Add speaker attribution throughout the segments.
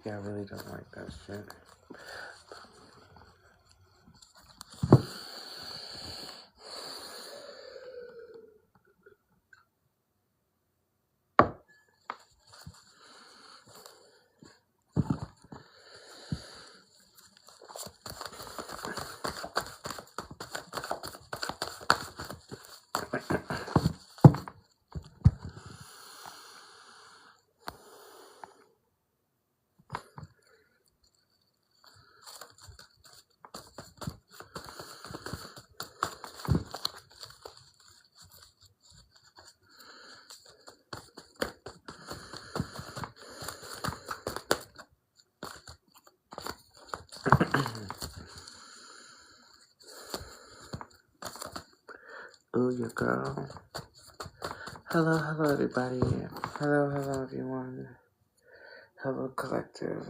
Speaker 1: Yeah, I really don't like that shit. Ooh, your girl. Hello, hello, everybody. Hello, hello, everyone. Hello, collective.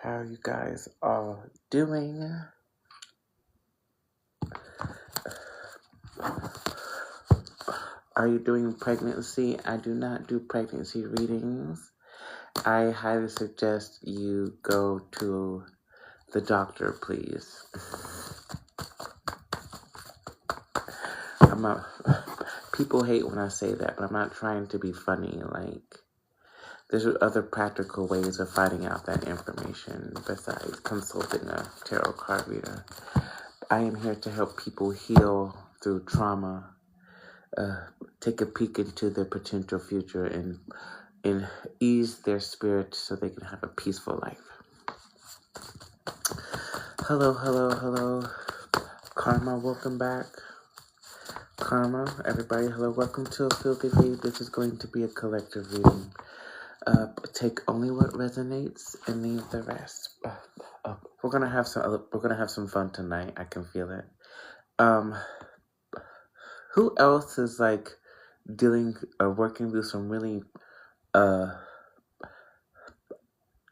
Speaker 1: How are you guys all doing? Are you doing pregnancy? I do not do pregnancy readings. I highly suggest you go to the doctor, please. I'm not. People hate when I say that, but I'm not trying to be funny. Like, there's other practical ways of finding out that information besides consulting a tarot card reader. I am here to help people heal through trauma, take a peek into their potential future, and ease their spirit so they can have a peaceful life. Hello, hello, hello. Karma, welcome back. Karma, everybody, hello. Welcome to a Filthy Read. This is going to be a collective reading. Take only what resonates and leave the rest. We're gonna have some fun tonight. I can feel it. Who else is like dealing or working through some really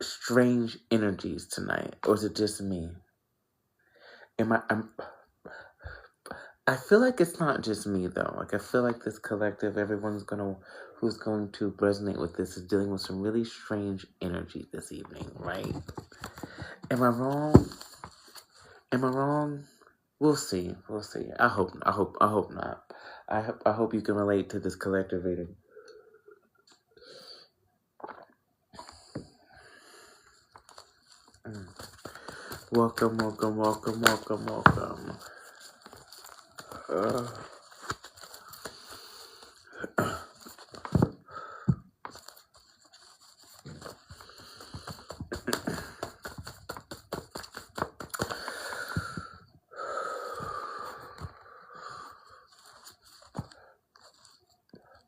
Speaker 1: strange energies tonight, or is it just me? I feel like it's not just me though. Like, I feel like this collective, who's going to resonate with this is dealing with some really strange energy this evening, right? Am I wrong? We'll see. I hope not. I hope you can relate to this collective reading. Welcome.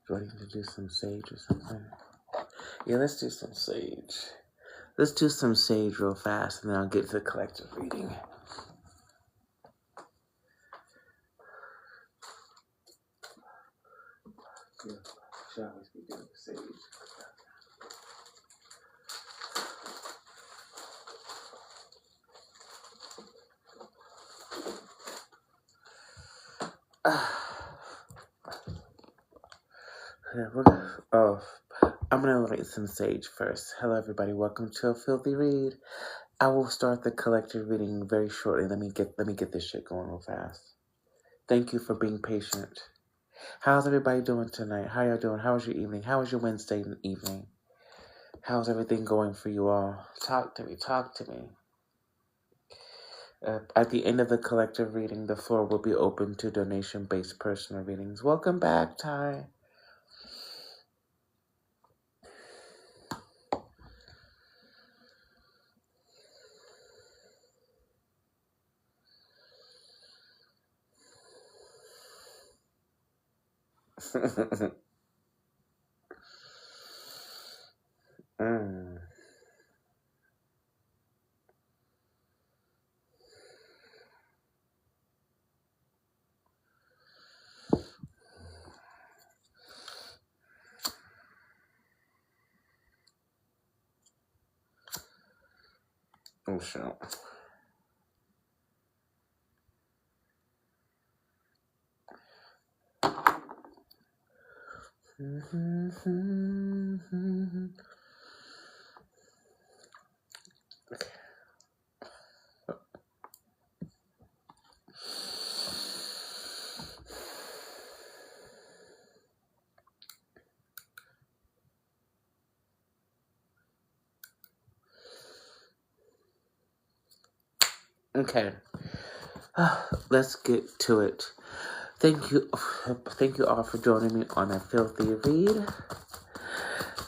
Speaker 1: Do I need to do some sage or something? Yeah, let's do some sage. Let's do some sage real fast, and then I'll get to the collective reading. Yeah, should always be doing sage. I'm gonna light some sage first. Hello, everybody. Welcome to a Filthy Read. I will start the collective reading very shortly. Let me get this shit going real fast. Thank you for being patient. How's everybody doing tonight? How y'all doing? How was your evening? How was your Wednesday evening? How's everything going for you all? Talk to me. At the end of the collective reading, the floor will be open to donation-based personal readings. Welcome back, Ty. Oh, shit. Okay. Let's get to it. Thank you all for joining me on a filthy read.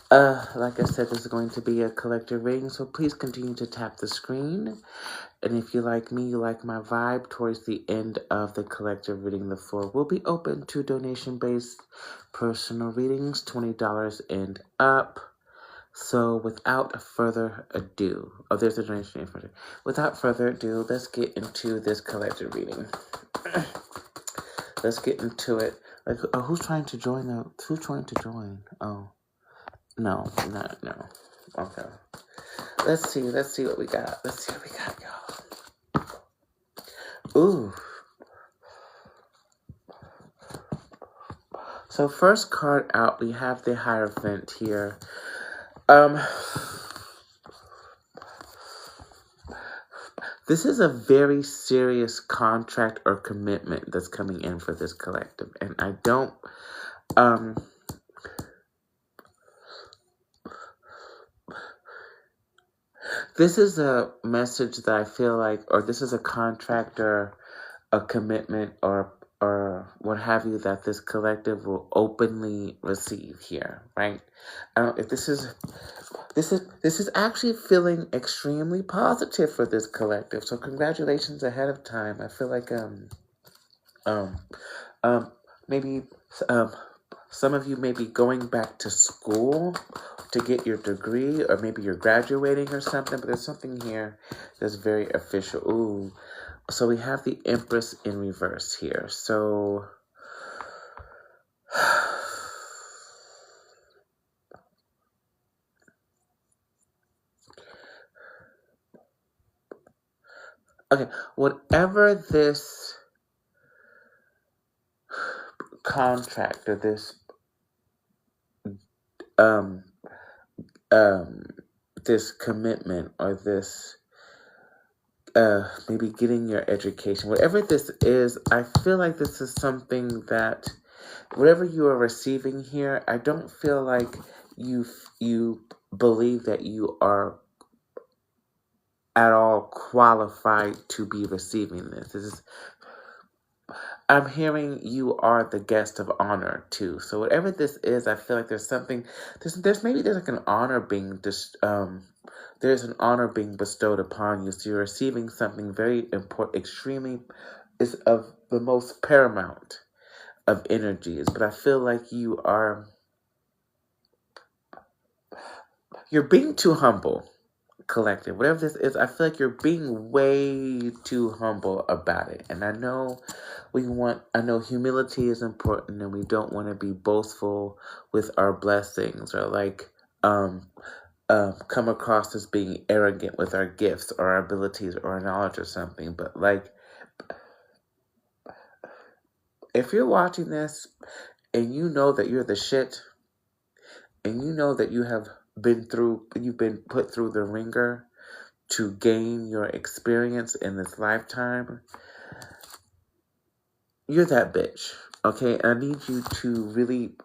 Speaker 1: Like I said, this is going to be a collective reading, so please continue to tap the screen. And if you like me, you like my vibe, towards the end of the collective reading, the floor will be open to donation-based personal readings, $20 and up. So without further ado, there's a donation for it. Without further ado, let's get into this collective reading. Let's get into it. Like, who's trying to join? Who's trying to join? Oh, no. Okay. Let's see what we got. Y'all. Ooh. So first card out, we have the Hierophant here. This is a very serious contract or commitment that's coming in for this collective. And I don't, this is a message that I feel like, or this is a contract or a commitment or what have you that this collective will openly receive here, right? If this is actually feeling extremely positive for this collective. So congratulations ahead of time. I feel like maybe some of you may be going back to school to get your degree, or maybe you're graduating or something, but there's something here that's very official. Ooh. So we have the Empress in reverse here. So okay, whatever this contract or this this commitment or this maybe getting your education, whatever this is, I feel like this is something that whatever you are receiving here, I don't feel like you believe that you are at all qualified to be receiving this. I'm hearing you are the guest of honor too. So whatever this is, I feel like there's something. There's like an honor being there's an honor being bestowed upon you. So you're receiving something very important, extremely is of the most paramount of energies. But I feel like you're being too humble. Collective, whatever this is, I feel like you're being way too humble about it. And I know humility is important, and we don't want to be boastful with our blessings or like come across as being arrogant with our gifts or our abilities or our knowledge or something. But like, if you're watching this and you know that you're the shit, and you know that you've been put through the ringer to gain your experience in this lifetime, you're that bitch, okay? I need you to really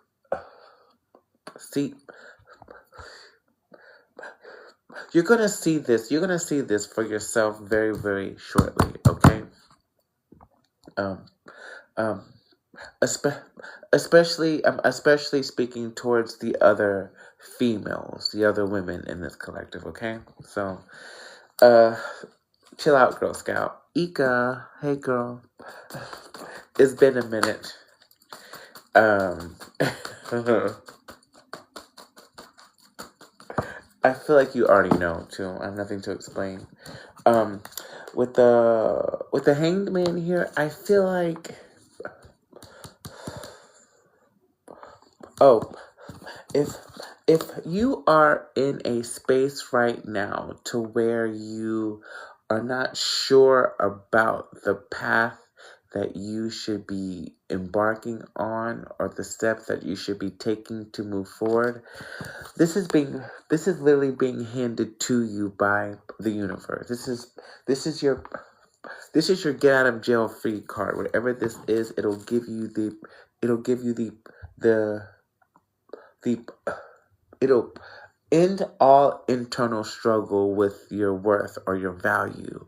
Speaker 1: see. You're gonna see this for yourself very, very shortly, okay? Especially speaking towards the other females, the other women in this collective, okay? So, chill out, Girl Scout. Ika, hey girl. It's been a minute. I feel like you already know too. I have nothing to explain. With the Hanged Man here, I feel like if you are in a space right now to where you are not sure about the path that you should be embarking on or the steps that you should be taking to move forward, this is literally being handed to you by the universe. This is your get out of jail free card. Whatever this is, it'll give you it'll end all internal struggle with your worth or your value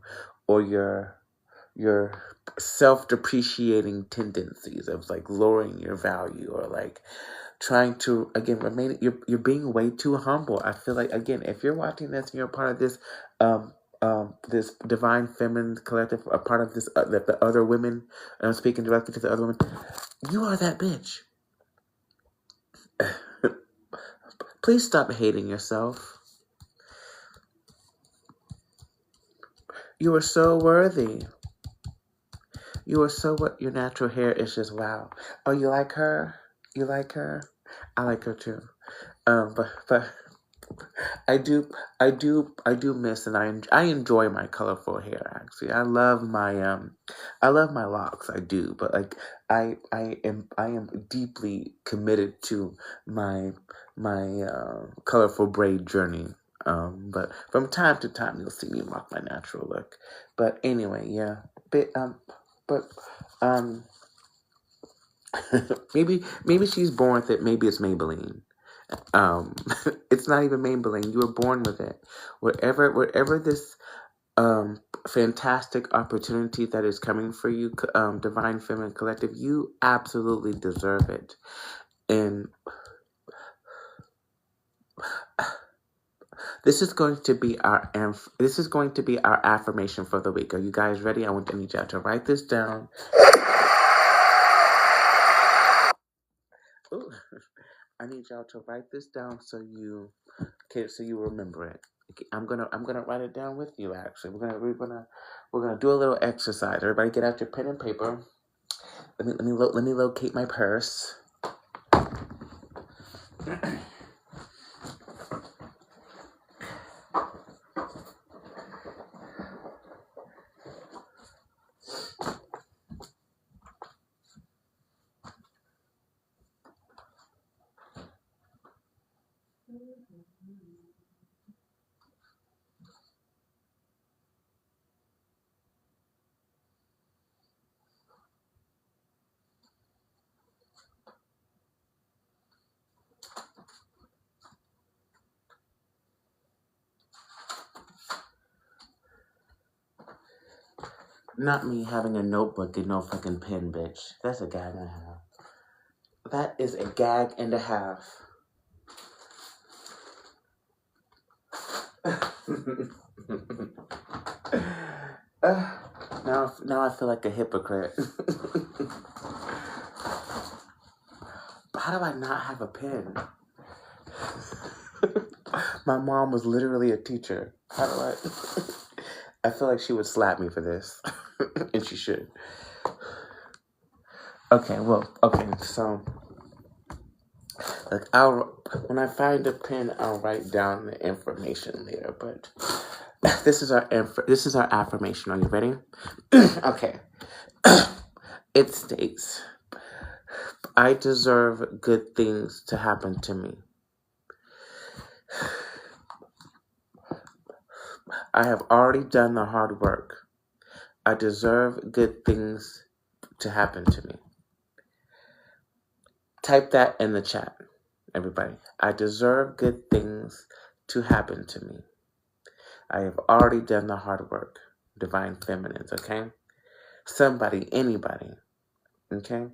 Speaker 1: or your self-depreciating tendencies of like lowering your value, or like trying to again remain, you're being way too humble. I feel like, again, if you're watching this and you're a part of this this divine feminine collective, a part of this the other women, and I'm speaking directly to the other women, you are that bitch. Please stop hating yourself. You are so worthy. You are so what? Your natural hair is just wow. Oh, you like her? You like her? I like her too. But I do miss, and I enjoy my colorful hair. Actually, I love my locks. I do, but like I am deeply committed to my colorful braid journey. But from time to time, you'll see me rock my natural look. But anyway, yeah. But um, maybe she's born with it. Maybe it's Maybelline. Um, it's not even Maybelline. You were born with it. Wherever this fantastic opportunity that is coming for you, Divine Feminine Collective, you absolutely deserve it. And this is going to be our affirmation for the week. Are you guys ready? I need y'all to write this down. Ooh. I need y'all to write this down so you remember it. Okay, I'm gonna write it down with you. Actually, we're gonna do a little exercise. Everybody, get out your pen and paper. Let me locate my purse. Not me having a notebook and no fucking pen, bitch. That's a gag and a half. That is a gag and a half. Now I feel like a hypocrite. How do I not have a pen? My mom was literally a teacher. How do I? I feel like she would slap me for this, and she should. Okay, so like when I find a pen, I'll write down the information later. But this is our affirmation. Are you ready? Okay. It states, I deserve good things to happen to me. I have already done the hard work. I deserve good things to happen to me. Type that in the chat, everybody. I deserve good things to happen to me. I have already done the hard work. Divine Feminines, okay? Somebody, anybody, okay?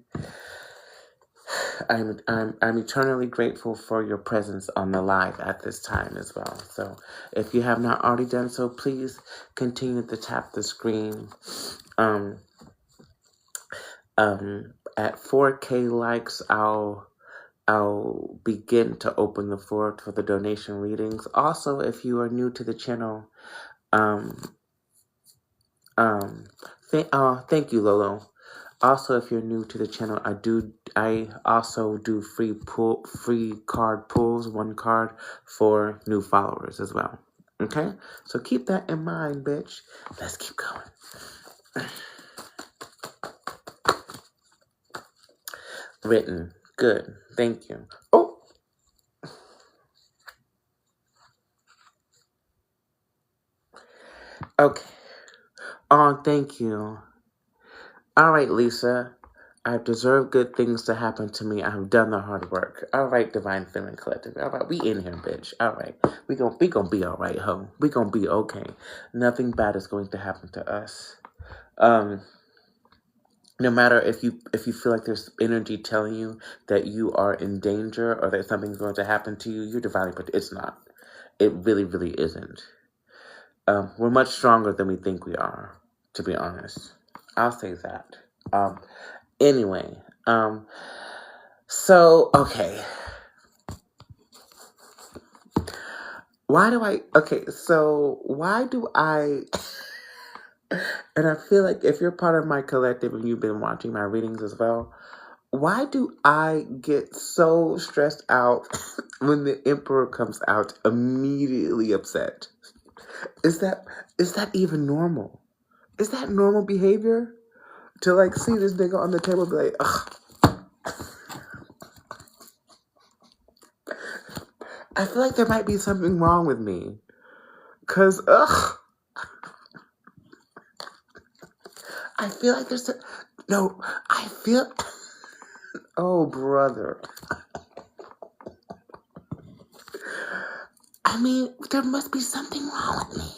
Speaker 1: I'm eternally grateful for your presence on the live at this time as well. So if you have not already done so, please continue to tap the screen. At 4K likes, I'll begin to open the floor for the donation readings. Also, if you are new to the channel, thank you, Lolo. Also, if you're new to the channel, I also do free card pulls, one card for new followers as well. Okay? So keep that in mind, bitch. Let's keep going. Written. Good. Thank you. Oh! Okay. Oh, thank you. All right, Lisa. I deserve good things to happen to me. I have done the hard work. All right, Divine Feminine Collective. All right, we in here, bitch. All right, we gonna be all right, ho. We gonna be okay. Nothing bad is going to happen to us. No matter if you feel like there's energy telling you that you are in danger or that something's going to happen to you, you're divinely protected. It's not. It really, really isn't. We're much stronger than we think we are, to be honest. I'll say that. Anyway, so, okay. Why do I, and I feel like if you're part of my collective and you've been watching my readings as well, why do I get so stressed out when the Emperor comes out immediately upset? Is that even normal? Is that normal behavior? To like see this nigga on the table and be like, ugh. I feel like there might be something wrong with me. Cause ugh. I feel like there's oh brother. I mean, there must be something wrong with me.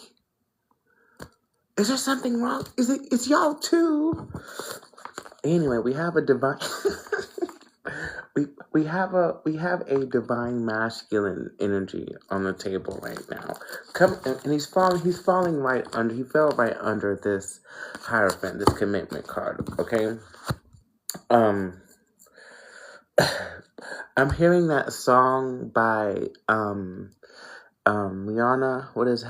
Speaker 1: Is there something wrong? It's y'all too. Anyway, we have a divine we have a divine masculine energy on the table right now. And he fell right under this Hierophant, this commitment card, okay? I'm hearing that song by Rihanna, what is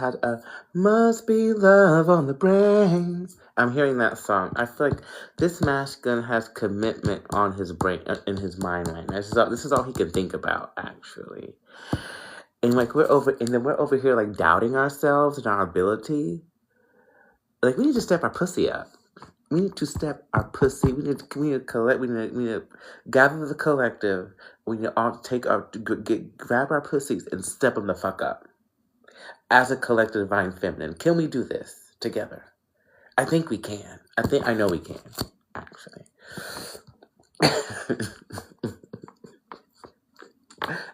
Speaker 1: must be love on the brain. I'm hearing that song. I feel like this masculine has commitment on his brain, in his mind right now. This is all he can think about, actually. And like we're over here like doubting ourselves and our ability. Like we need to step our pussy up. We need to step our pussy. We need to gather the collective. We need to all grab our pussies and step them the fuck up. As a collective divine feminine, can we do this together? I think we can. I know we can, actually.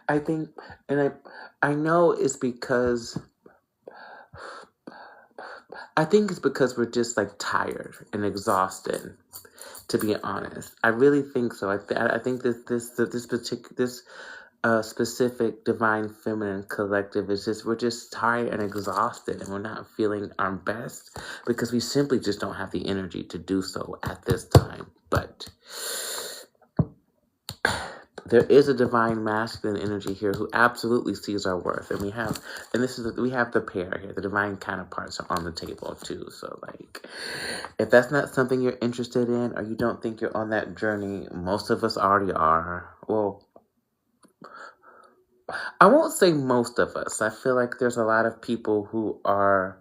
Speaker 1: I think, and I know it's because, I think it's because we're just like tired and exhausted, to be honest. I really think so. I think this specific divine feminine collective is we're just tired and exhausted, and we're not feeling our best because we simply just don't have the energy to do so at this time. But there is a divine masculine energy here who absolutely sees our worth, and we have the pair here. The divine counterparts are on the table too. So like, if that's not something you're interested in, or you don't think you're on that journey, most of us already are. Well, I won't say most of us. I feel like there's a lot of people who are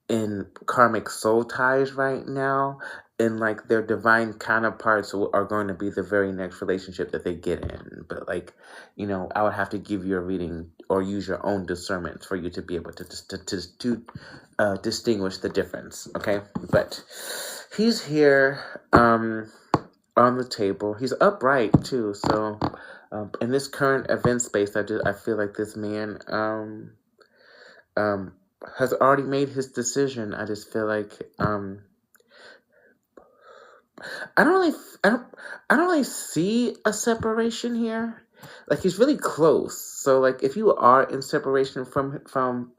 Speaker 1: in karmic soul ties right now, and like their divine counterparts are going to be the very next relationship that they get in. But like, I would have to give you a reading or use your own discernment for you to be able to distinguish the difference. Okay, but he's here on the table. He's upright too, so. In this current event space, I feel like this man has already made his decision. I just feel like I don't really see a separation here. Like he's really close. So like if you are in separation from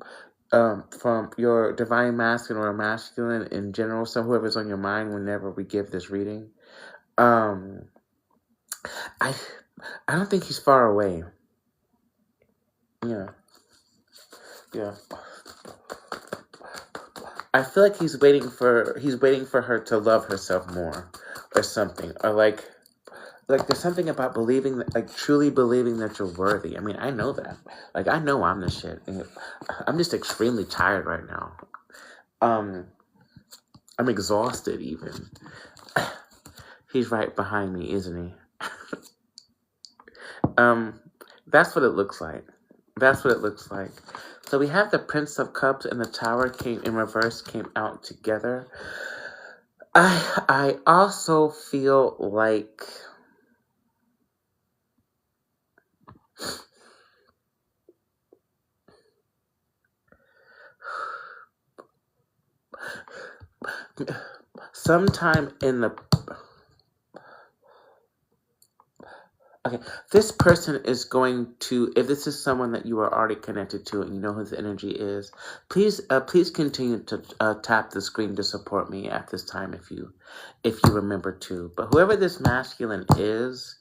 Speaker 1: your divine masculine or masculine in general, so whoever's on your mind whenever we give this reading, I don't think he's far away. Yeah. I feel like he's waiting for her to love herself more, or something, or like there's something about truly believing that you're worthy. I mean, I know that. Like I know I'm the shit. I'm just extremely tired right now. I'm exhausted even. He's right behind me, isn't he? That's what it looks like. So we have the Prince of Cups and the Tower came in reverse, came out together. I also feel like sometime in the okay, this person is going to, if this is someone that you are already connected to and you know who his energy is, please continue to tap the screen to support me at this time if you remember to. But whoever this masculine is,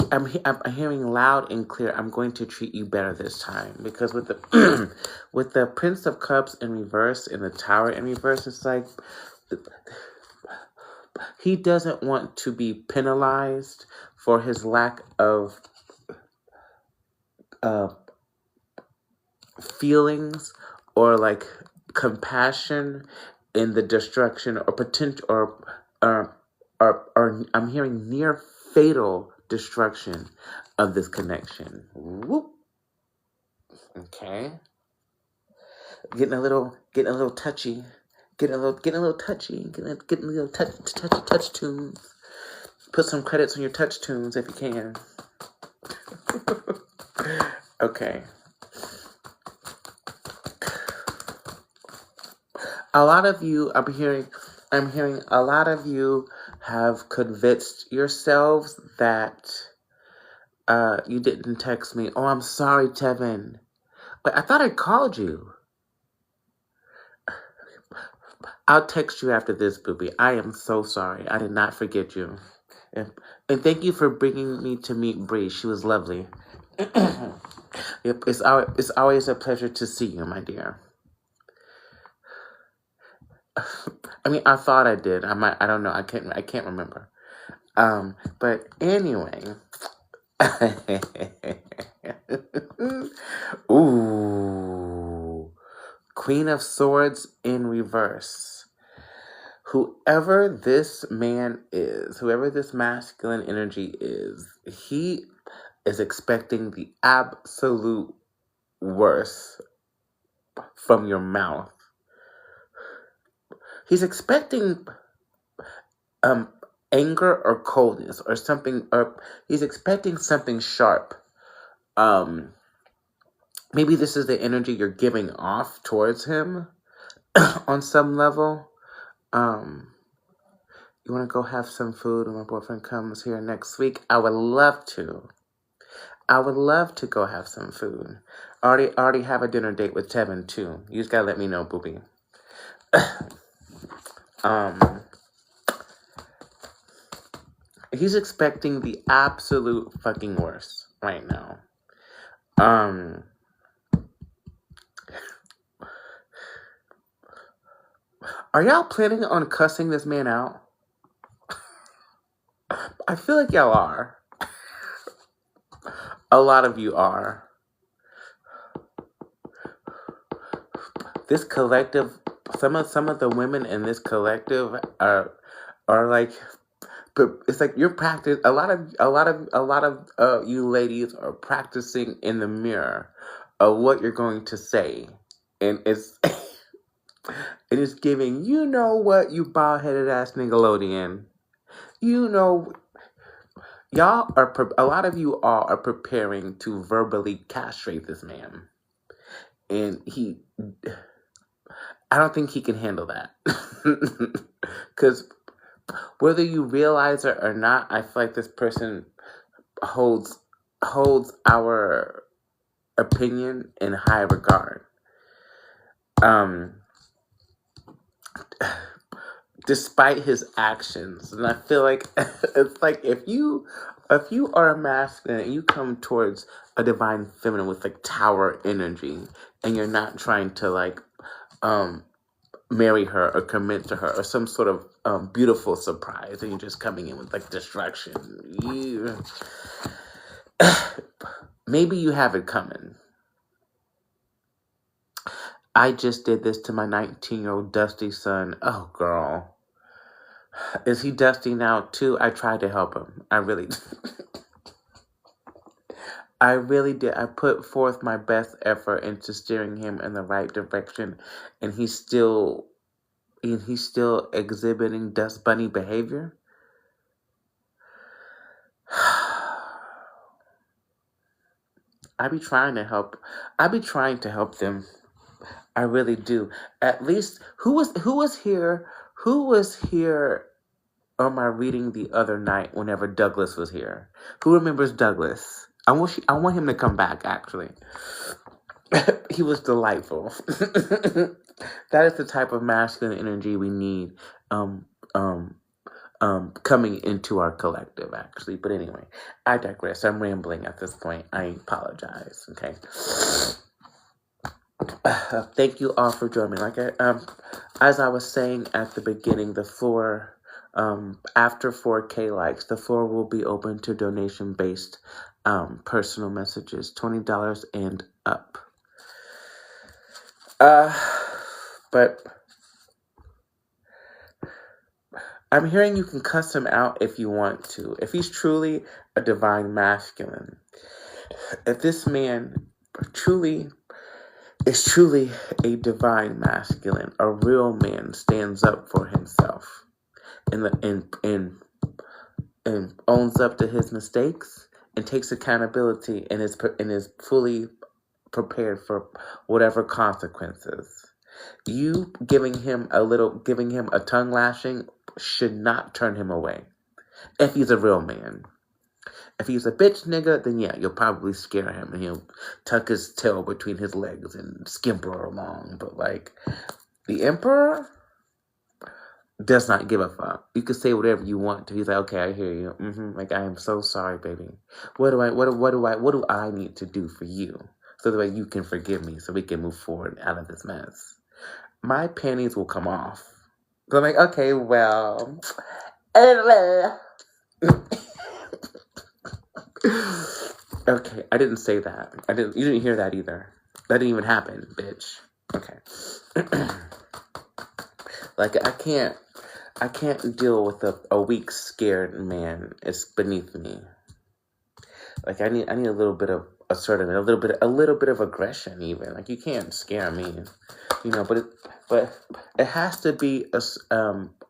Speaker 1: I'm hearing loud and clear. I'm going to treat you better this time, because with the with the Prince of Cups in reverse and the Tower in reverse, it's like he doesn't want to be penalized for his lack of feelings or like compassion in the destruction or potential or I'm hearing near fatal destruction of this connection. Whoop. Okay. Getting a little touchy. Getting a little touchy. Getting a little touch tunes. Put some credits on your touch tunes if you can. Okay. A lot of you, I'm hearing a lot of you have convinced yourselves that you didn't text me. Oh, I'm sorry, Tevin. But I thought I called you. I'll text you after this, booby. I am so sorry. I did not forget you. And thank you for bringing me to meet Bree. She was lovely. Yep, it's always a pleasure to see you, my dear. I mean, I thought I did. I don't know. I can't remember. But anyway. Ooh. Queen of Swords in reverse. Whoever this man is, whoever this masculine energy is, he is expecting the absolute worst from your mouth. He's expecting anger or coldness or something, or he's expecting something sharp. Maybe this is the energy you're giving off towards him on some level. You want to go have some food when my boyfriend comes here next week? I would love to. I would love to go have some food. Already have a dinner date with Tevin too. You just gotta let me know, booby. He's expecting the absolute fucking worst right now. Are y'all planning on cussing this man out? I feel like y'all are. A lot of you are. This collective, some of the women in this collective are like, but it's like you're practicing. A lot of you ladies are practicing in the mirror of what you're going to say, and it's it is giving. You know what, you bald headed ass Nickelodeon. You know, y'all are. A lot of you all are preparing to verbally castrate this man, and I don't think he can handle that, because whether you realize it or not, I feel like this person holds our opinion in high regard. Despite his actions, and I feel like it's like if you are a masculine and you come towards a divine feminine with like tower energy, and you're not trying to like marry her or commit to her or some sort of beautiful surprise, and you're just coming in with like distraction. Maybe you have it coming. I just did this to my 19-year-old dusty son. Oh, girl. Is he dusty now, too? I tried to help him. I really did. I put forth my best effort into steering him in the right direction, and he still and he's still exhibiting dust bunny behavior. I be trying to help. I be trying to help them. I really do. At least who was here? Who was here on my reading the other night? Whenever Douglas was here, who remembers Douglas? I want him to come back. Actually, he was delightful. That is the type of masculine energy we need. Um, um, coming into our collective, actually. But anyway, I digress. I'm rambling at this point. I apologize. Okay. Thank you all for joining me. As I was saying at the beginning, the floor, after 4K likes, the floor will be open to donation-based personal messages, $20 and up. But I'm hearing you can cuss him out if you want to. If he's truly a divine masculine, if this man is truly a divine masculine, a real man stands up for himself and owns up to his mistakes and takes accountability and is fully prepared for whatever consequences. You giving him a tongue lashing should not turn him away. If he's a real man. If he's a bitch nigga, then yeah, you'll probably scare him and he'll tuck his tail between his legs and skimper along. But like, the emperor does not give a fuck. You can say whatever you want to. He's like, okay, I hear you. Like, I am so sorry, baby. What do I need to do for you so that way you can forgive me so we can move forward out of this mess? My panties will come off. So I'm like, okay, well. Okay, I didn't say that. You didn't hear that either. That didn't even happen, bitch. Okay. Like, I can't deal with a weak, scared man. It's beneath me. Like, I need a little bit of assertiveness, a little bit of aggression even. Like, you can't scare me. But it has to be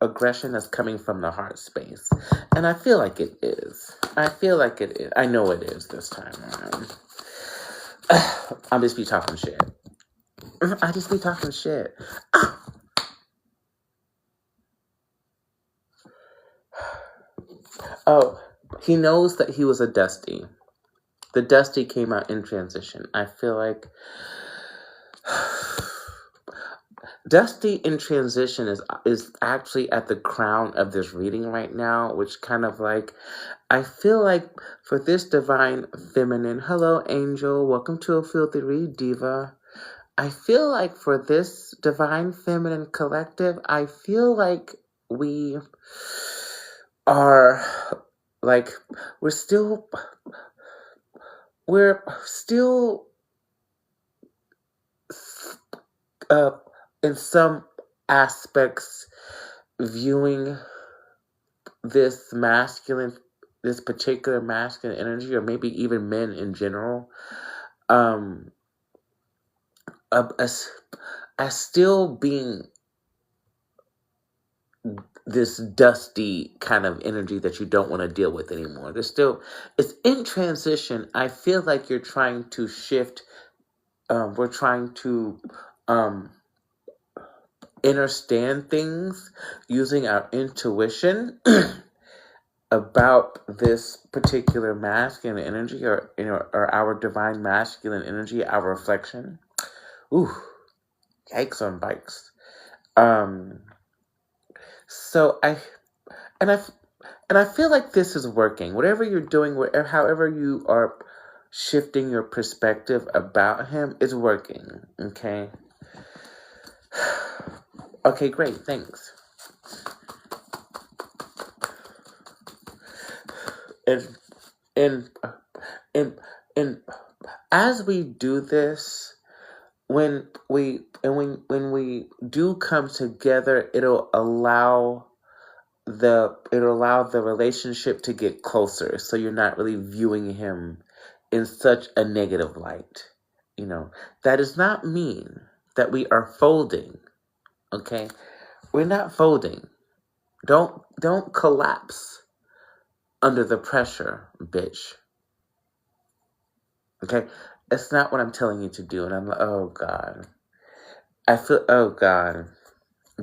Speaker 1: aggression that's coming from the heart space. And I feel like it is. I know it is this time around. I'll just be talking shit. I just be talking shit. Oh, he knows that he was a Dusty. The Dusty came out in transition. I feel like Dusty in transition is actually at the crown of this reading right now, which kind of like, I feel like for this divine feminine, hello angel, welcome to a filthy read, diva. I feel like for this divine feminine collective, I feel like we are like, we're still in some aspects viewing this particular masculine energy, or maybe even men in general, as still being this dusty kind of energy that you don't want to deal with anymore. It's in transition. I feel like you're trying to shift. We're trying to understand things using our intuition about this particular masculine energy, or our divine masculine energy, our reflection. Ooh, yikes on bikes. So I feel like this is working. Whatever you're doing, however you are shifting your perspective about him, is working. Okay. Okay, great. Thanks. And as we do this, when we do come together, it'll allow the relationship to get closer, so you're not really viewing him in such a negative light. That does not mean that we are folding. Okay, We're not folding. Don't collapse under the pressure, bitch. Okay? It's not what I'm telling you to do. And I'm like, oh God. Oh God.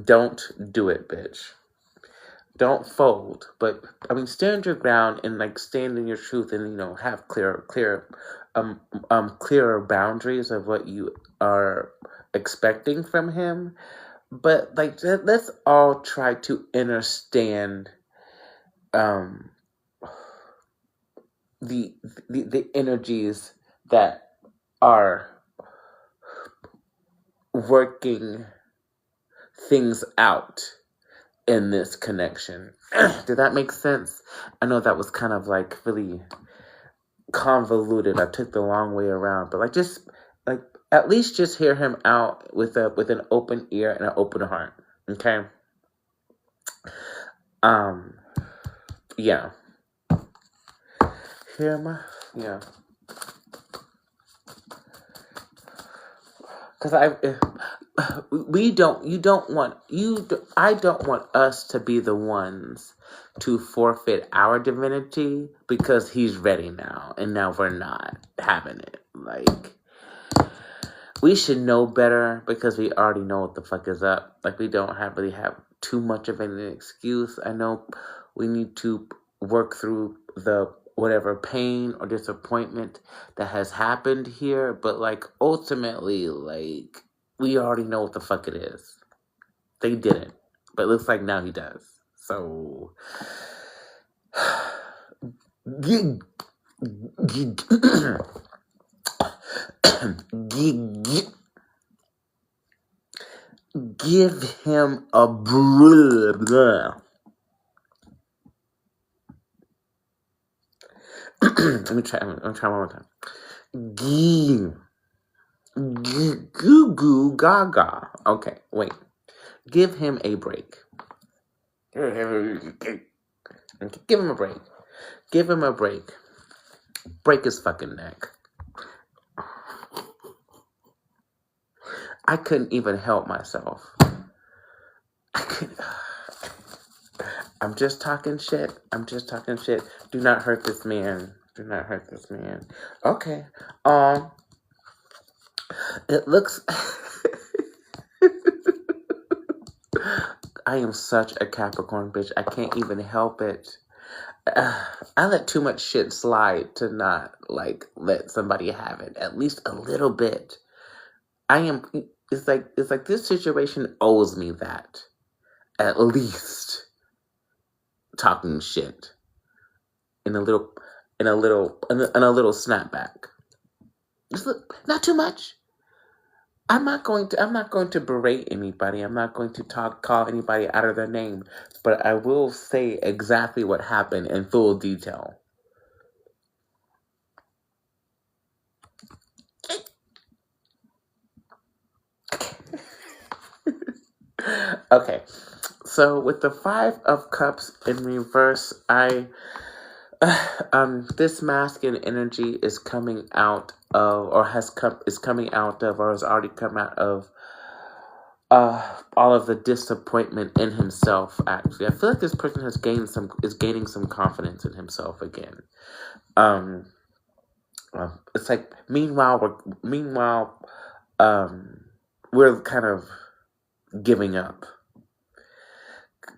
Speaker 1: Don't do it, bitch. Don't fold. But I mean, stand your ground and like stand in your truth and have clearer boundaries of what you are expecting from him. But like, let's all try to understand the energies that are working things out in this connection. Did that make sense? I know that was kind of like really convoluted. I took the long way around, but like just like at least just hear him out with an open ear and an open heart. Okay. Yeah. Hear my yeah. Because I don't want us to be the ones to forfeit our divinity because he's ready now, and now we're not having it. Like, we should know better because we already know what the fuck is up. Like, we don't really have too much of an excuse. I know we need to work through the whatever pain or disappointment that has happened here, but like ultimately, like, we already know what the fuck it is. They didn't, but it looks like now he does. So give him a let me try one more time. Goo goo gaga. Okay, wait. Give him a break. Give him a break. Give him a break. Break his fucking neck. I couldn't even help myself. I'm just talking shit. Do not hurt this man. Okay. It looks... I am such a Capricorn bitch. I can't even help it. I let too much shit slide to not like let somebody have it. At least a little bit. It's like this situation owes me that. At least talking shit in a little snapback. Just not too much. I'm not going to berate anybody. I'm not going to call anybody out of their name, but I will say exactly what happened in full detail. Okay. So with the 5 of Cups in reverse, this masculine energy is coming out of, or has already come out of, all of the disappointment in himself. Actually, I feel like this person is gaining some confidence in himself again. It's like meanwhile we're kind of giving up.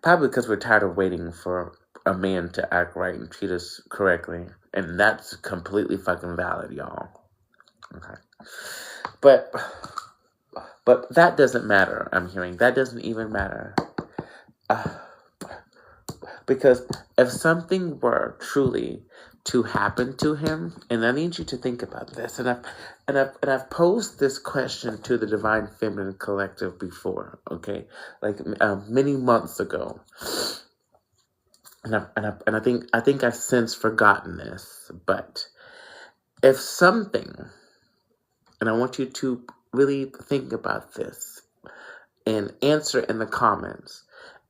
Speaker 1: Probably because we're tired of waiting for a man to act right and treat us correctly. And that's completely fucking valid, y'all. Okay. But that doesn't matter, I'm hearing. That doesn't even matter. Because if something were truly to happen to him, and I need you to think about this, and I've posed this question to the Divine Feminine Collective before, okay, like many months ago, and I think I've since forgotten this, but if something, and I want you to really think about this and answer in the comments,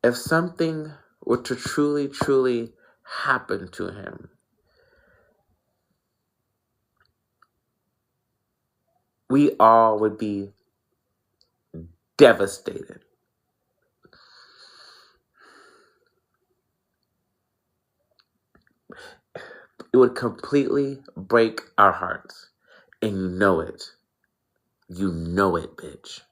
Speaker 1: if something were to truly happen to him, we all would be devastated. It would completely break our hearts. And you know it. You know it, bitch.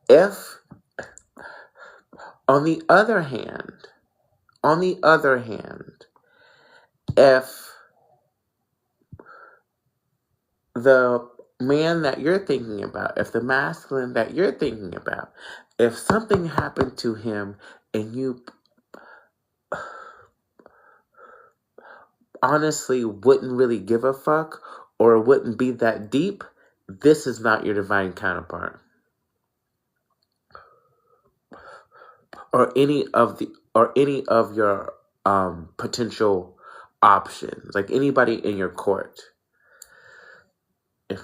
Speaker 1: If, on the other hand, if the man that you're thinking about, if the masculine that you're thinking about, if something happened to him and you honestly wouldn't really give a fuck or wouldn't be that deep, this is not your divine counterpart. Or any of your potential options, like anybody in your court. If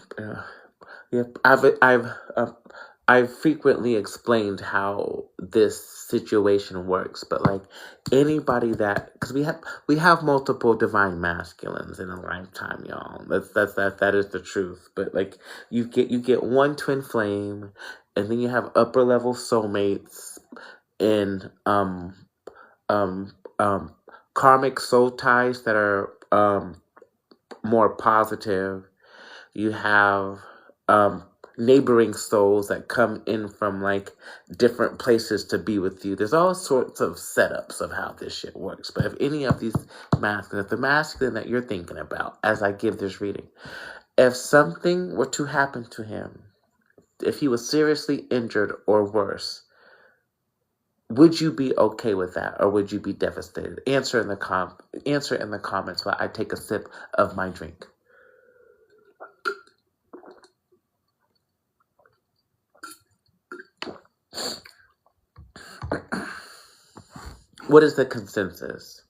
Speaker 1: I've frequently explained how this situation works, but like anybody that, because we have multiple divine masculines in a lifetime, y'all. That is the truth. But like you get one twin flame, and then you have upper level soulmates and karmic soul ties that are more positive. You have neighboring souls that come in from like different places to be with you. There's all sorts of setups of how this shit works. But if any of these masculine, if the masculine that you're thinking about as I give this reading, if something were to happen to him, if he was seriously injured or worse, would you be okay with that, or would you be devastated? Answer in the comments while I take a sip of my drink. What is the consensus?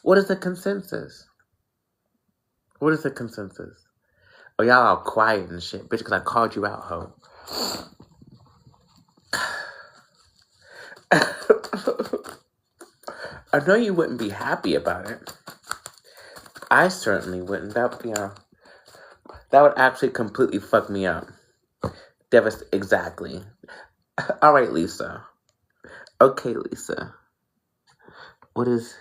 Speaker 1: What is the consensus? What is the consensus? Oh, y'all all quiet and shit, bitch, because I called you out, ho. I know you wouldn't be happy about it. I certainly wouldn't. That would actually completely fuck me up. Exactly. All right, Lisa. Okay, Lisa. What is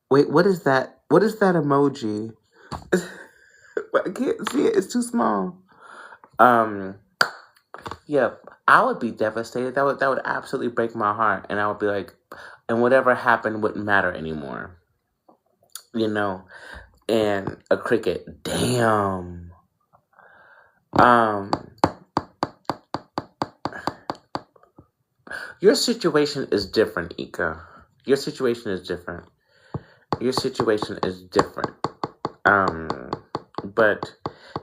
Speaker 1: that? What is that emoji? I can't see it. It's too small. Yeah, I would be devastated. That would absolutely break my heart, and I would be like, and whatever happened wouldn't matter anymore. You know, and a cricket. Damn. Your situation is different, Ika. Your situation is different. But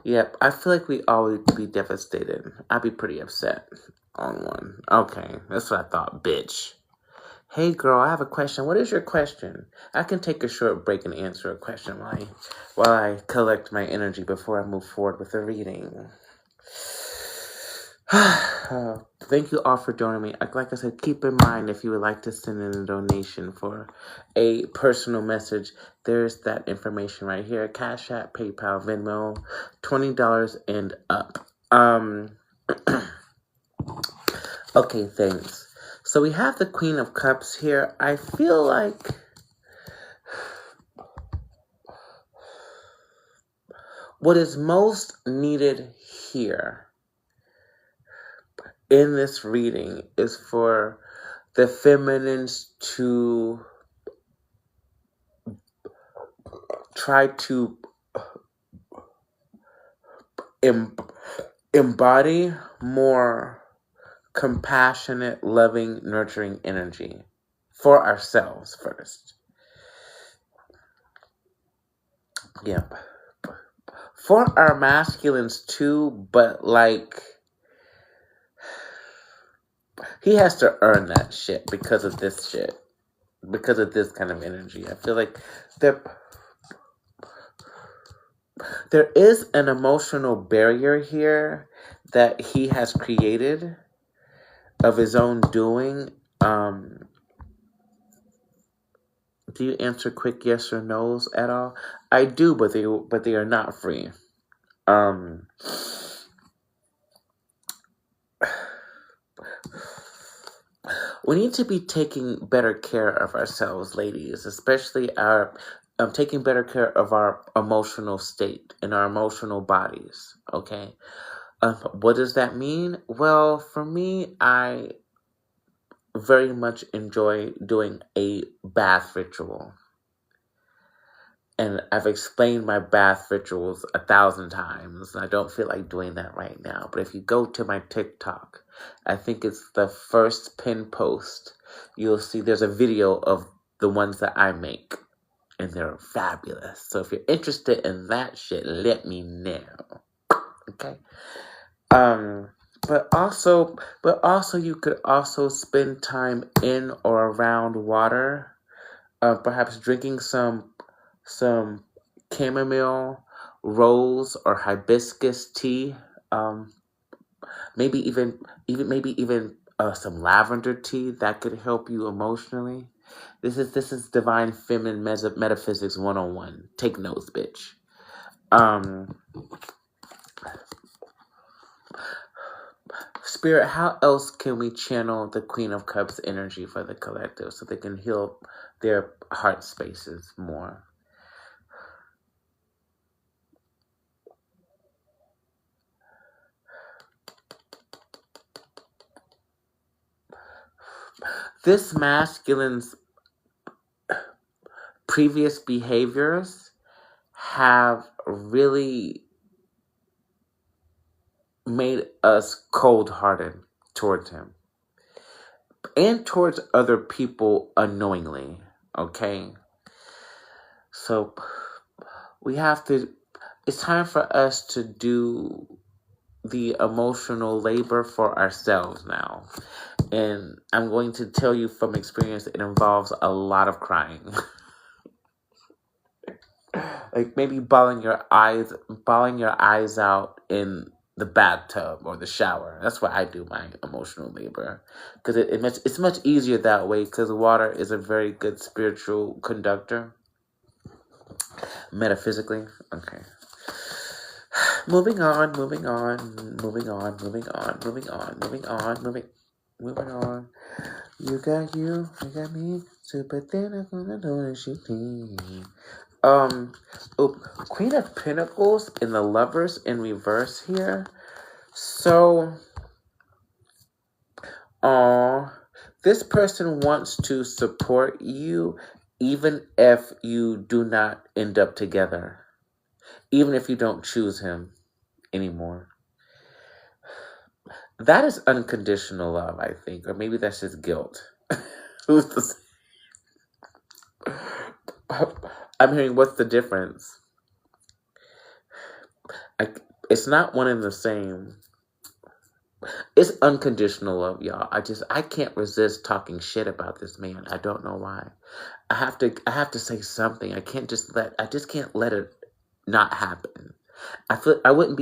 Speaker 1: yeah, I feel like we all would be devastated. I'd be pretty upset on one. Okay, that's what I thought, bitch. Hey girl, I have a question. What is your question? I can take a short break and answer a question while I collect my energy before I move forward with the reading. Thank you all for joining me. Like I said, keep in mind if you would like to send in a donation for a personal message, there's that information right here. Cash App, PayPal, Venmo, $20 and up. Okay, thanks. So we have the Queen of Cups here. I feel like what is most needed here in this reading is for the feminines to try to embody more compassionate, loving, nurturing energy for ourselves first. Yep. For our masculines too, but like he has to earn that shit because of this shit. Because of this kind of energy. I feel like there is an emotional barrier here that he has created of his own doing. Do you answer quick yes or no's at all? I do, but they are not free. we need to be taking better care of ourselves, ladies, especially our taking better care of our emotional state and our emotional bodies. Okay, what does that mean? Well, for me, I very much enjoy doing a bath ritual. And I've explained my bath rituals 1,000 times. And I don't feel like doing that right now. But if you go to my TikTok, I think it's the first pin post, you'll see there's a video of the ones that I make. And they're fabulous. So if you're interested in that shit, let me know. Okay? But also you could also spend time in or around water. Perhaps drinking some chamomile, rose, or hibiscus tea. Maybe even some lavender tea that could help you emotionally. This is divine feminine metaphysics 101. Take notes, bitch. Spirit, how else can we channel the Queen of Cups energy for the collective so they can heal their heart spaces more? This masculine's previous behaviors have really made us cold-hearted towards him and towards other people unknowingly, okay? So it's time for us to do the emotional labor for ourselves now. And I'm going to tell you from experience, it involves a lot of crying. Like maybe bawling your eyes out in the bathtub or the shower. That's why I do my emotional labor, because it's much easier that way, because water is a very good spiritual conductor, metaphysically. Okay. Moving on. You got me. Super thin, I'm gonna do this shit. Queen of Pentacles and the Lovers in reverse here. So, this person wants to support you even if you do not end up together. Even if you don't choose him anymore. That is unconditional love, I think. Or maybe that's just guilt. Who's to say? I'm hearing, what's the difference? It's not one and the same. It's unconditional love, y'all. I can't resist talking shit about this man. I don't know why. I have to say something. I just can't let it not happen. I feel I wouldn't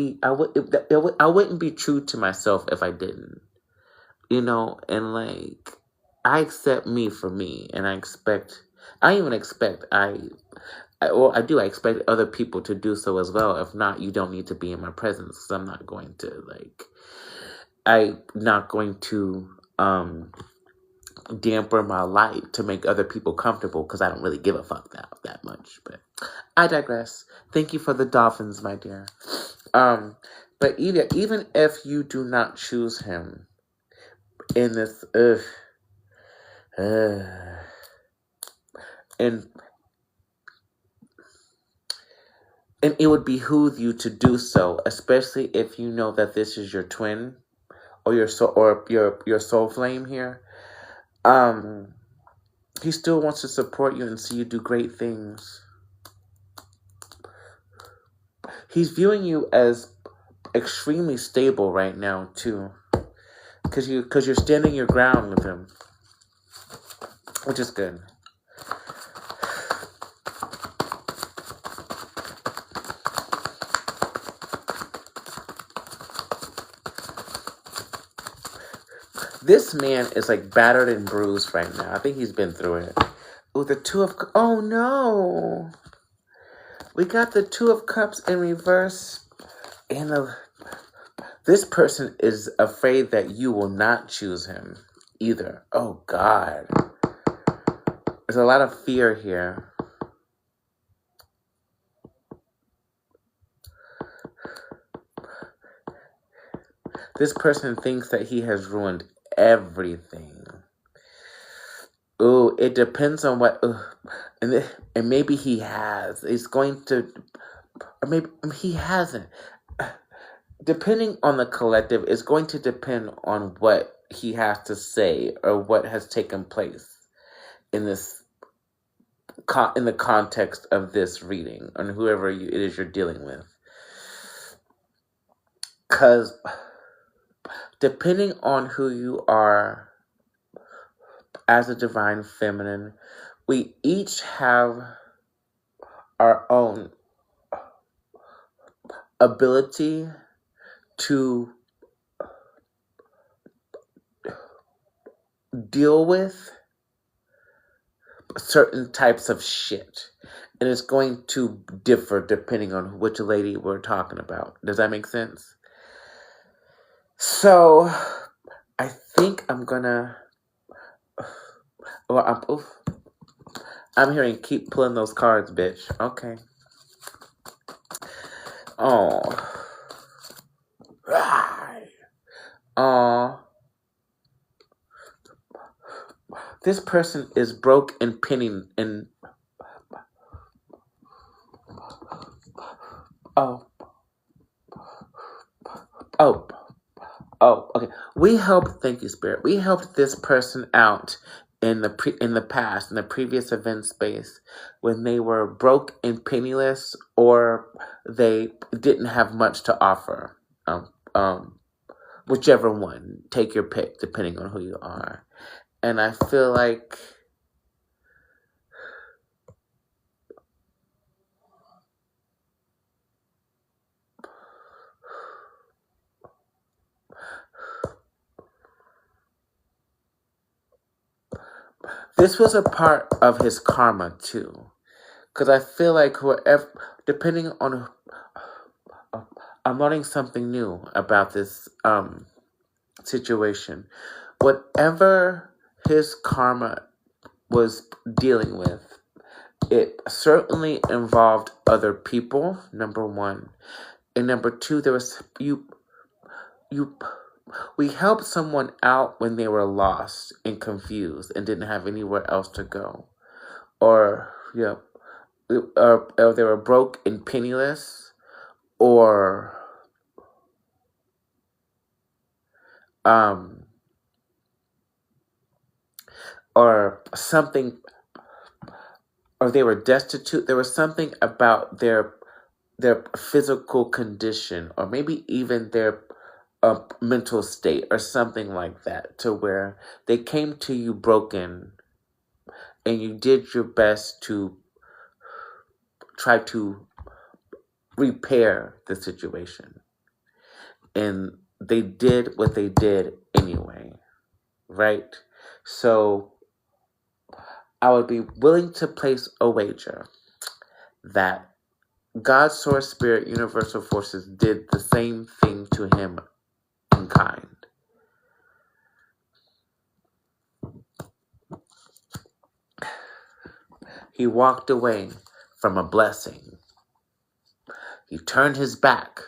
Speaker 1: be true to myself if I didn't. And like, I accept me for me, and I expect other people to do so as well. If not, you don't need to be in my presence, because I'm not going to damper my light to make other people comfortable, because I don't really give a fuck that much. But I digress. Thank you for the dolphins, my dear. But even if you do not choose him in this, and it would behoove you to do so, especially if you know that this is your twin or your soul flame here. He still wants to support you and see you do great things. He's viewing you as extremely stable right now too, because you're standing your ground with him, which is good. This man is like battered and bruised right now. I think he's been through it. Oh, the Two of... Oh, no. We got the Two of Cups in reverse. And this person is afraid that you will not choose him, either. Oh, God. There's a lot of fear here. This person thinks that he has ruined everything. Ooh, it depends on what... and maybe he has. It's going to... Or maybe he hasn't. Depending on the collective, it's going to depend on what he has to say or what has taken place in this in the context of this reading, and whoever it is you're dealing with. Because depending on who you are as a divine feminine, we each have our own ability to deal with certain types of shit. And it's going to differ depending on which lady we're talking about. Does that make sense? So, I think I'm gonna... Well, I'm hearing keep pulling those cards, bitch. Okay. Oh. Oh. This person is broke and penny and... Oh. Okay. We helped, thank you, Spirit. We helped this person out in the past, in the previous event space, when they were broke and penniless, or they didn't have much to offer. Whichever one, take your pick, depending on who you are. And I feel like this was a part of his karma too. Because I feel like whoever, depending on, I'm learning something new about this situation. Whatever his karma was dealing with, it certainly involved other people, number one. And number two, there was, we helped someone out when they were lost and confused and didn't have anywhere else to go. Or they were broke and penniless, or something, or they were destitute. There was something about their physical condition, or maybe even their mental state, or something like that, to where they came to you broken, and you did your best to try to repair the situation. And they did what they did anyway, right? So I would be willing to place a wager that God, Source, Spirit, Universal Forces did the same thing to him in kind. He walked away from a blessing. He turned his back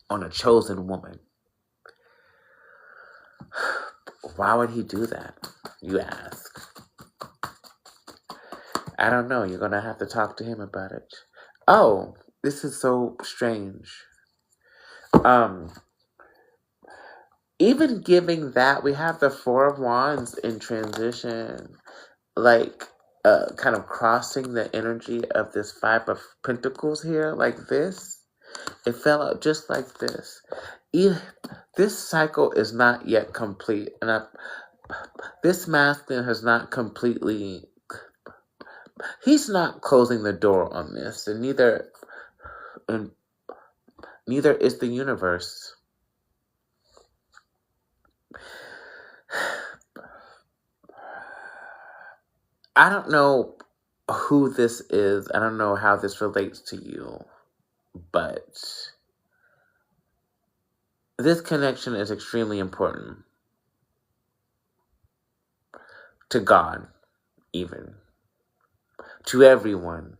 Speaker 1: on a chosen woman. Why would he do that, you ask? I don't know. You're going to have to talk to him about it. Oh, this is so strange. Even giving that, we have the Four of Wands in transition, like kind of crossing the energy of this Five of Pentacles here, like this. It fell out just like this. This cycle is not yet complete, and this masculine has not completely... He's not closing the door on this, and neither is the universe. I don't know who this is. I don't know how this relates to you, but this connection is extremely important. to God, even to everyone.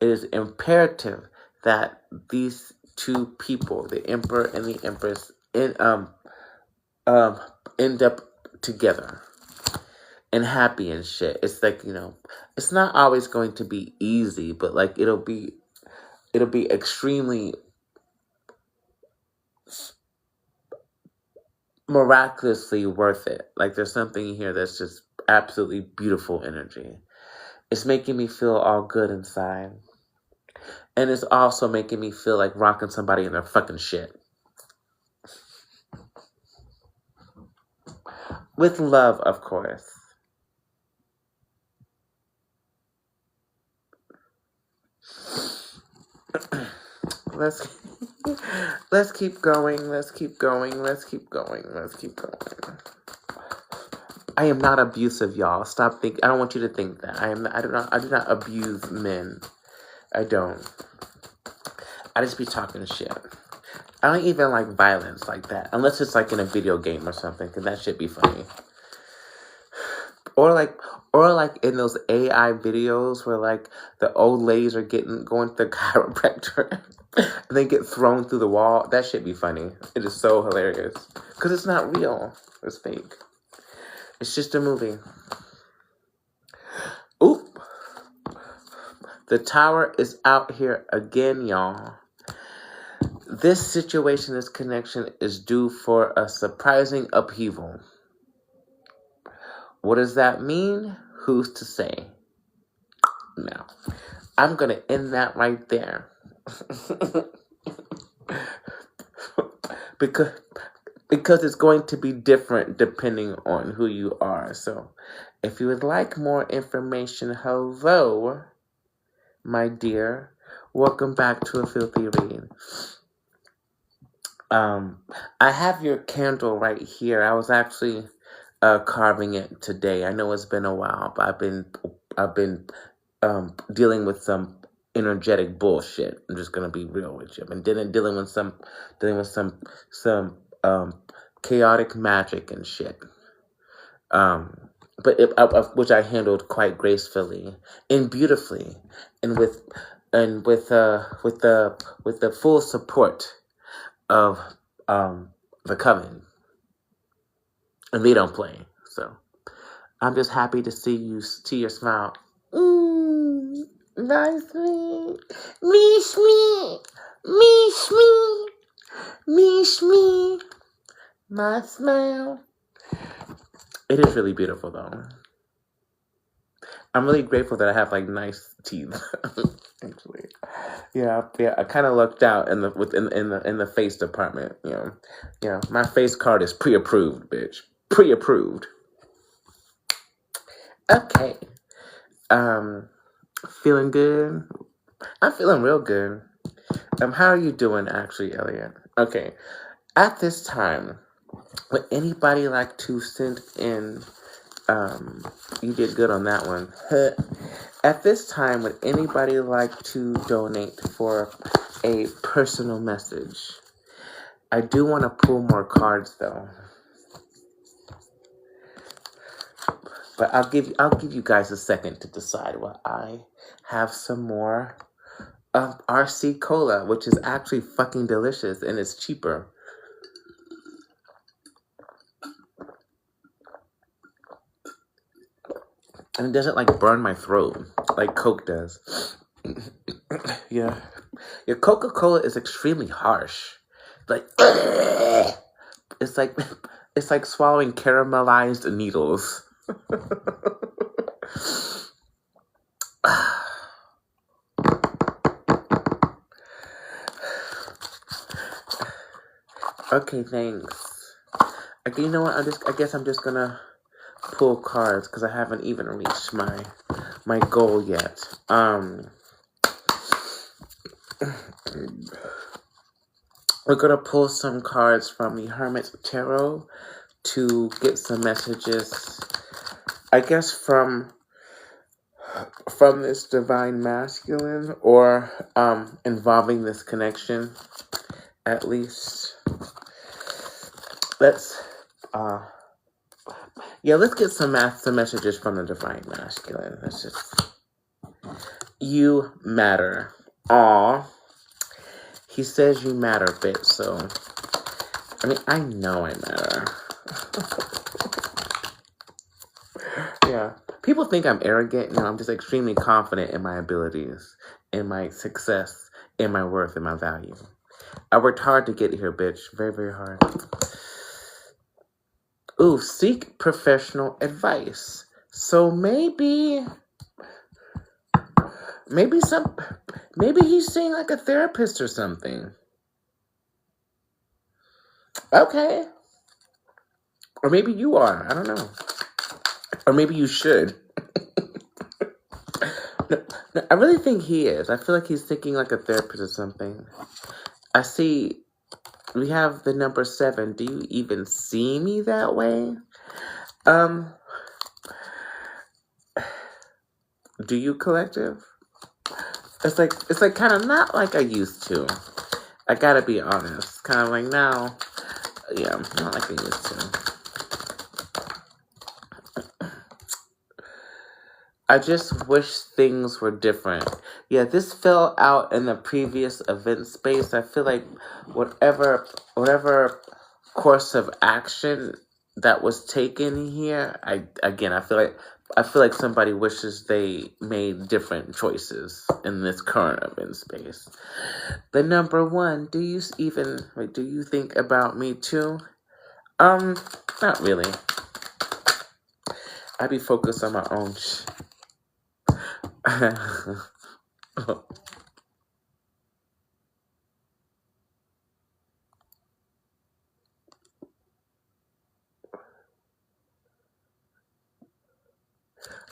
Speaker 1: It is imperative that these two people, the emperor and the empress, end up together and happy and shit. It's like, it's not always going to be easy, but like it'll be extremely miraculously worth it. Like there's something here that's just absolutely beautiful energy. It's making me feel all good inside. And it's also making me feel like rocking somebody in their fucking shit. With love, of course. Let's keep going. Let's keep going. Let's keep going. Let's keep going. I am not abusive, y'all. Stop thinking. I don't want you to think that. I do not abuse men. I don't. I just be talking shit. I don't even like violence like that, unless it's like in a video game or something, because that shit be funny. Or like in those AI videos where like the old ladies are going to the chiropractor and they get thrown through the wall. That shit be funny. It is so hilarious because it's not real. It's fake. It's just a movie. Oop. The tower is out here again, y'all. This situation, this connection is due for a surprising upheaval. What does that mean? Who's to say? Now, I'm going to end that right there. because it's going to be different depending on who you are. So, if you would like more information, hello, my dear. Welcome back to A Filthy Read. I have your candle right here. I was actually carving it today. I know it's been a while, but I've been dealing with some energetic bullshit. I'm just gonna be real with you. I've been dealing with some chaotic magic and shit. But which I handled quite gracefully and beautifully, and with the full support of the coven, and they don't play. So I'm just happy to see your smile. Nice me, my smile. It is really beautiful, though. I'm really grateful that I have like nice teeth. Actually, yeah. I kind of lucked out in the face department. My face card is pre-approved, bitch. Pre-approved. Okay. Feeling good. I'm feeling real good. How are you doing, actually, Elliot? Okay. At this time, would anybody like to send in? You did good on that one. At this time, would anybody like to donate for a personal message? I do want to pull more cards, though. But I'll give you guys a second to decide while I have some more of RC Cola, which is actually fucking delicious and it's cheaper. And it doesn't like burn my throat like Coke does. Yeah. Your Coca-Cola is extremely harsh. Like it's like swallowing caramelized needles. Okay, thanks. Okay, you know what? I guess I'm just gonna pull cards because I haven't even reached my goal yet. We're gonna pull some cards from the Hermit Tarot to get some messages, I guess, from this divine masculine, or involving this connection, at least. Let's Yeah, let's get some messages from the Divine Masculine. Let's just... You matter. Aw. He says you matter, bitch, so... I mean, I know I matter. Yeah. People think I'm arrogant. No, I'm just extremely confident in my abilities, in my success, in my worth, in my value. I worked hard to get here, bitch. Very, very hard. Ooh, seek professional advice. So maybe he's seeing like a therapist or something. Okay. Or maybe you are. I don't know. Or maybe you should. No, I really think he is. I feel like he's thinking like a therapist or something. I see we have the number 7. Do you even see me that way? Do you, collective? It's like kind of not like I used to. I gotta be honest. Kind of like now. Yeah, not like I used to. I just wish things were different. Yeah, this fell out in the previous event space. I feel like whatever course of action that was taken here, I feel like somebody wishes they made different choices in this current event space. The number 1, do you think about me too? Not really. I be focused on my own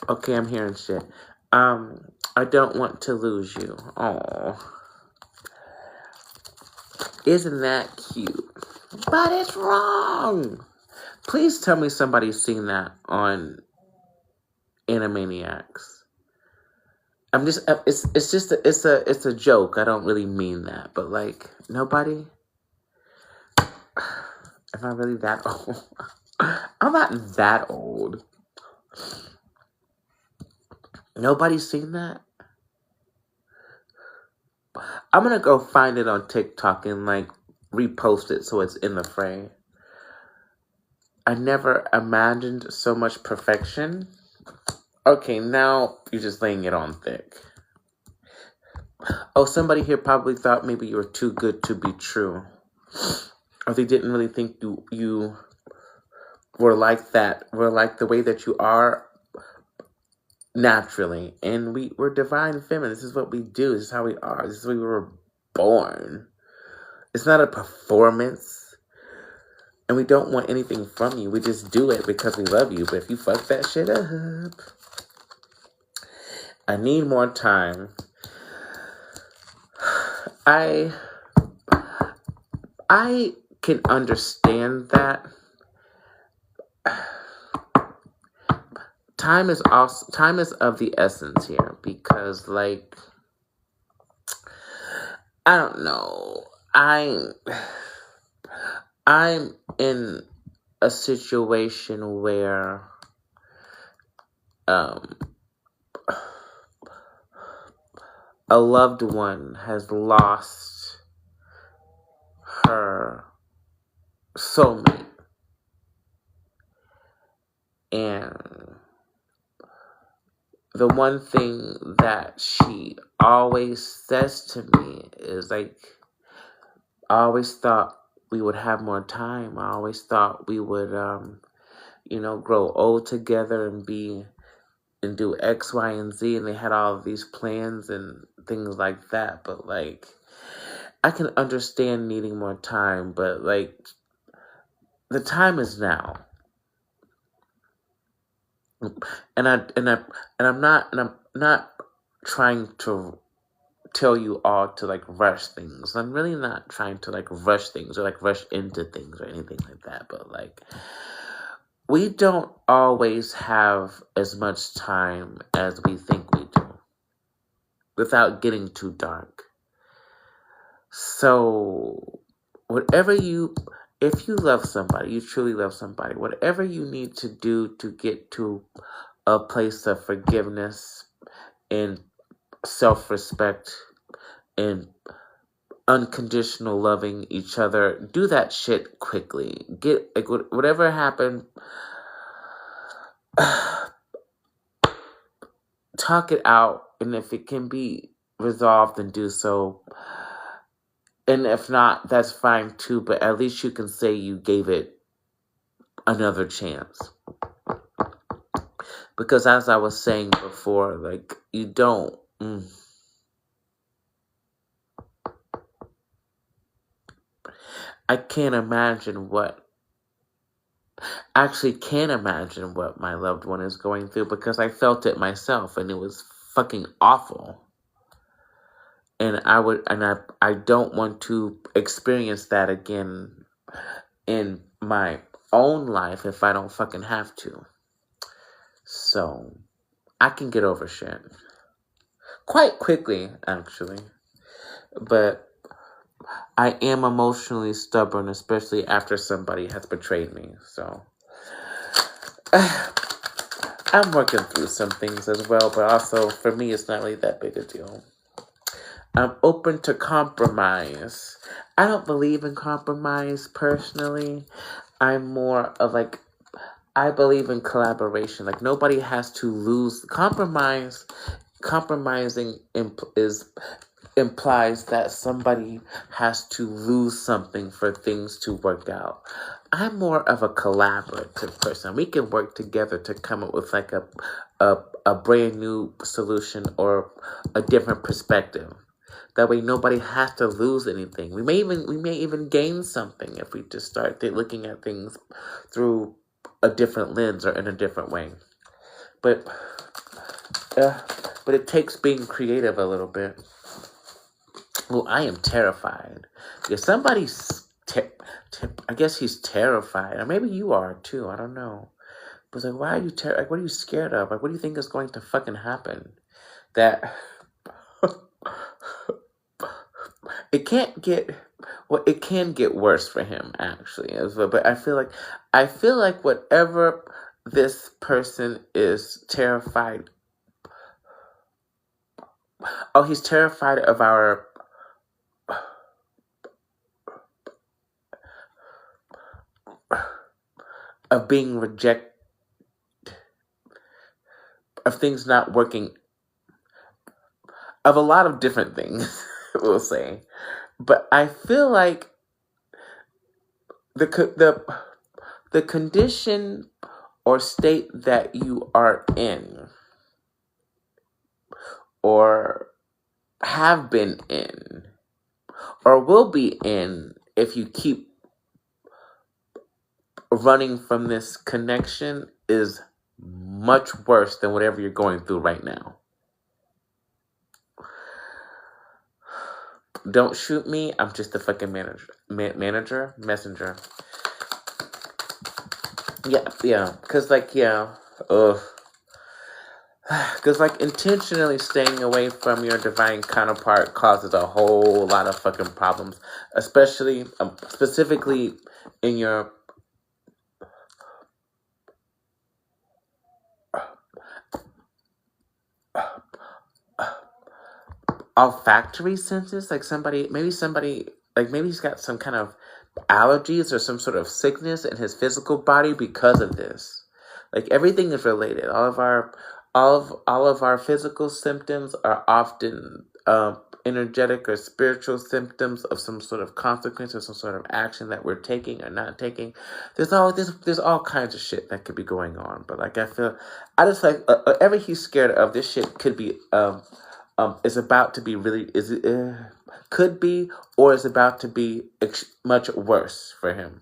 Speaker 1: Okay, I'm hearing shit. I don't want to lose you. Oh, isn't that cute? But it's wrong. Please tell me somebody's seen that on Animaniacs. I'm just, it's a joke. I don't really mean that, but like, nobody? Am I really that old? I'm not that old. Nobody's seen that? I'm gonna go find it on TikTok and like repost it so it's in the frame. I never imagined so much perfection. Okay, now you're just laying it on thick. Oh, somebody here probably thought maybe you were too good to be true. Or they didn't really think you were like that. Were like the way that you are naturally. And we're divine feminine. This is what we do. This is how we are. This is the way we were born. It's not a performance. And we don't want anything from you. We just do it because we love you. But if you fuck that shit up, I need more time. I can understand that. Time is of the essence here because, like, I don't know. I'm in a situation where a loved one has lost her soulmate. And the one thing that she always says to me is like, I always thought we would have more time. I always thought we would, grow old together and do X, Y, and Z. And they had all of these plans and things like that. But like, I can understand needing more time, but like, the time is now. And I'm not trying to tell you all to like rush things. I'm really not trying to like rush things or like rush into things or anything like that. But like, we don't always have as much time as we think we do without getting too dark. So whatever you if you love somebody, you truly love somebody, whatever you need to do to get to a place of forgiveness and self-respect and unconditional loving each other, do that shit quickly. Get, like, whatever happened, talk it out, and if it can be resolved, then do so. And if not, that's fine too, but at least you can say you gave it another chance. Because as I was saying before, like, you don't... I can't imagine what my loved one is going through, because I felt it myself, and it was fucking awful. And I don't want to experience that again in my own life if I don't fucking have to. So, I can get over shit. Quite quickly, actually. But I am emotionally stubborn, especially after somebody has betrayed me. So, I'm working through some things as well, but also, for me, it's not really that big a deal. I'm open to compromise. I don't believe in compromise, personally. I'm more of, like, I believe in collaboration. Like, nobody has to lose. Compromising implies that somebody has to lose something for things to work out. I'm more of a collaborative person. We can work together to come up with, like, a brand new solution or a different perspective. That way, nobody has to lose anything. We may even gain something if we just start looking at things through a different lens or in a different way. But it takes being creative a little bit. Well, I am terrified. If somebody's, I guess he's terrified, or maybe you are too. I don't know. But it's like, why are you like, what are you scared of? Like, what do you think is going to fucking happen? That it can't get. Well, it can get worse for him, actually, as well. But I feel like whatever this person is terrified. Oh, he's terrified of of being rejected, of things not working, of a lot of different things, we'll say. But I feel like the condition or state that you are in, or have been in, or will be in, if you keep running from this connection, is much worse than whatever you're going through right now. Don't shoot me. I'm just a fucking messenger. Yeah. Because, like, because, like, intentionally staying away from your divine counterpart causes a whole lot of fucking problems, especially, specifically in your olfactory senses. Like, maybe he's got some kind of allergies or some sort of sickness in his physical body because of this. Like, everything is related. All of our physical symptoms are often energetic or spiritual symptoms of some sort of consequence or some sort of action that we're taking or not taking. There's all kinds of shit that could be going on. But, like, I just like whatever he's scared of, this shit could be is about to be could be, or is about to be much worse for him.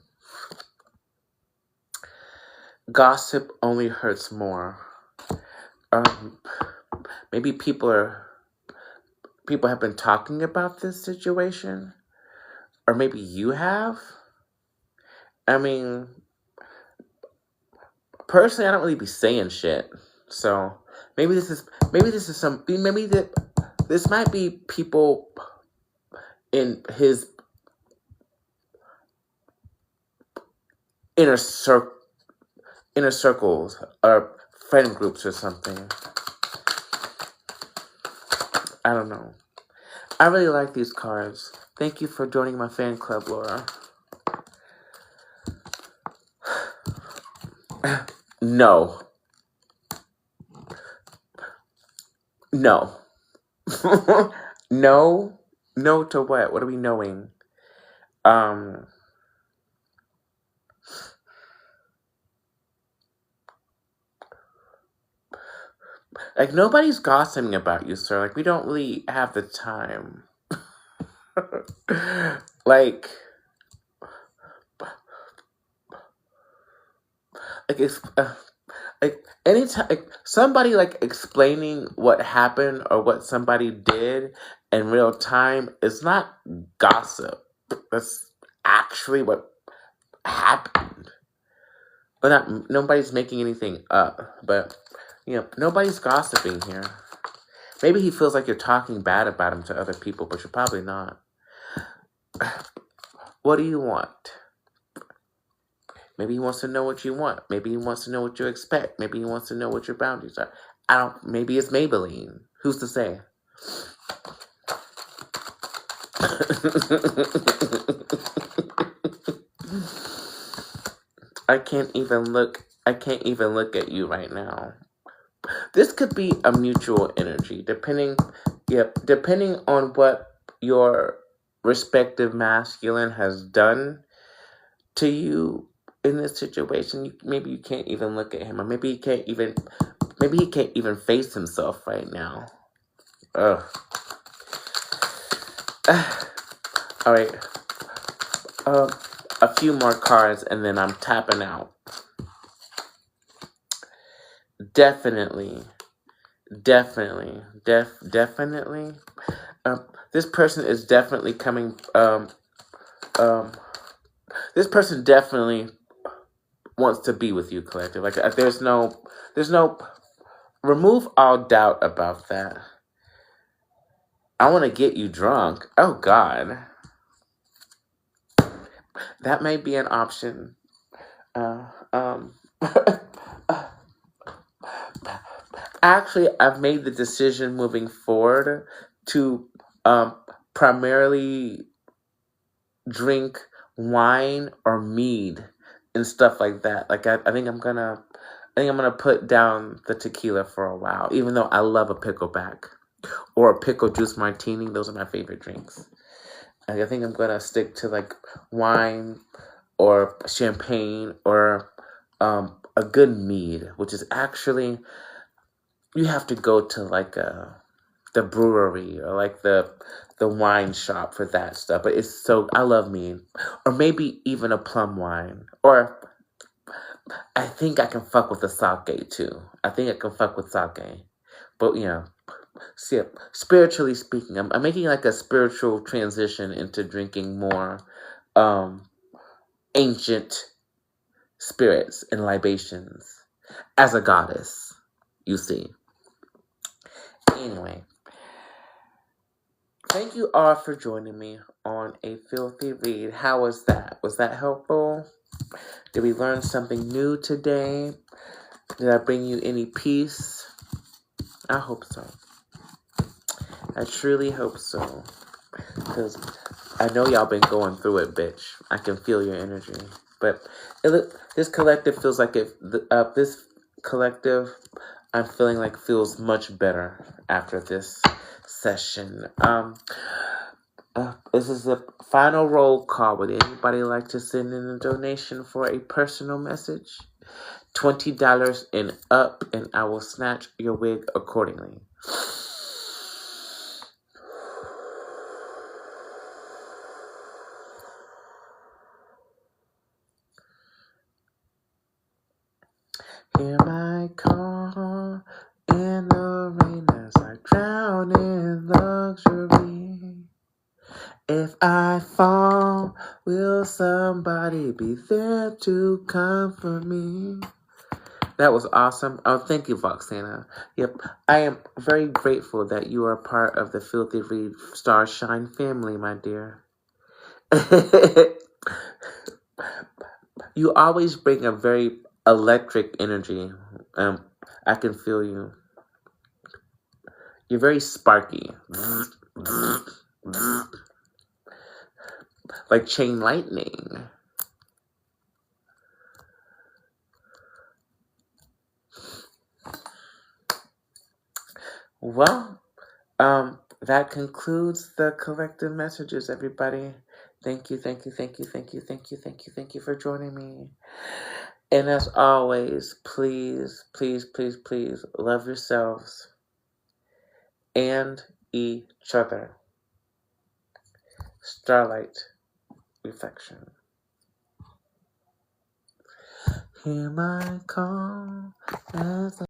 Speaker 1: Gossip only hurts more. Maybe people have been talking about this situation, or maybe you have. I mean, personally, I don't really be saying shit, so maybe this might be people in his inner cir- inner circles or friend groups or something. I don't know. I really like these cards. Thank you for joining my fan club, Laura. No. No. No. No to what? What are we knowing? Like, nobody's gossiping about you, sir. Like, we don't really have the time. like, it's, like, anytime, like, somebody, like, explaining what happened or what somebody did in real time is not gossip. That's actually what happened. But nobody's making anything up. But, nobody's gossiping here. Maybe he feels like you're talking bad about him to other people, but you're probably not. What do you want? Maybe he wants to know what you want. Maybe he wants to know what you expect. Maybe he wants to know what your boundaries are. Maybe it's Maybelline. Who's to say? I can't even look at you right now. This could be a mutual energy, depending on what your respective masculine has done to you in this situation. Maybe you can't even look at him, or maybe he can't even face himself right now. Ugh. All right. A few more cards, and then I'm tapping out. Definitely. This person is definitely coming. This person definitely wants to be with you, collective. Like, there's no. Remove all doubt about that. I want to get you drunk. Oh God, that may be an option. Actually, I've made the decision moving forward to primarily drink wine or mead and stuff like that. Like, I think I'm gonna put down the tequila for a while, even though I love a pickleback or a pickle juice martini. Those are my favorite drinks. Like, I think I'm gonna stick to like wine or champagne or a good mead, which is actually, you have to go to like the brewery or like the wine shop for that stuff. But I love mead. Or maybe even a plum wine. Or I think I can fuck with the sake too. I think I can fuck with sake. But see, spiritually speaking, I'm making like a spiritual transition into drinking more ancient spirits and libations as a goddess, you see. Anyway, thank you all for joining me on a filthy read. How was that? Was that helpful? Did we learn something new today? Did I bring you any peace? I hope so. I truly hope so. Because I know y'all been going through it, bitch. I can feel your energy. But this collective feels like this collective, I'm feeling like feels much better after this session. This is the final roll call. Would anybody like to send in a donation for a personal message? $20 and up, and I will snatch your wig accordingly. Hear my call in the rain as I drown in luxury. If I fall, will somebody be there to comfort me? That was awesome. Oh, thank you, Voxana. Yep, I am very grateful that you are part of the Filthy Read Starshine family, my dear. You always bring a very electric energy. I can feel you. You're very sparky. Like chain lightning. Well, that concludes the collective messages, everybody. Thank you, thank you, thank you, thank you, thank you, thank you, thank you for joining me. And as always, please, please, please, please love yourselves and each other. Starlight Reflection. Hear my call as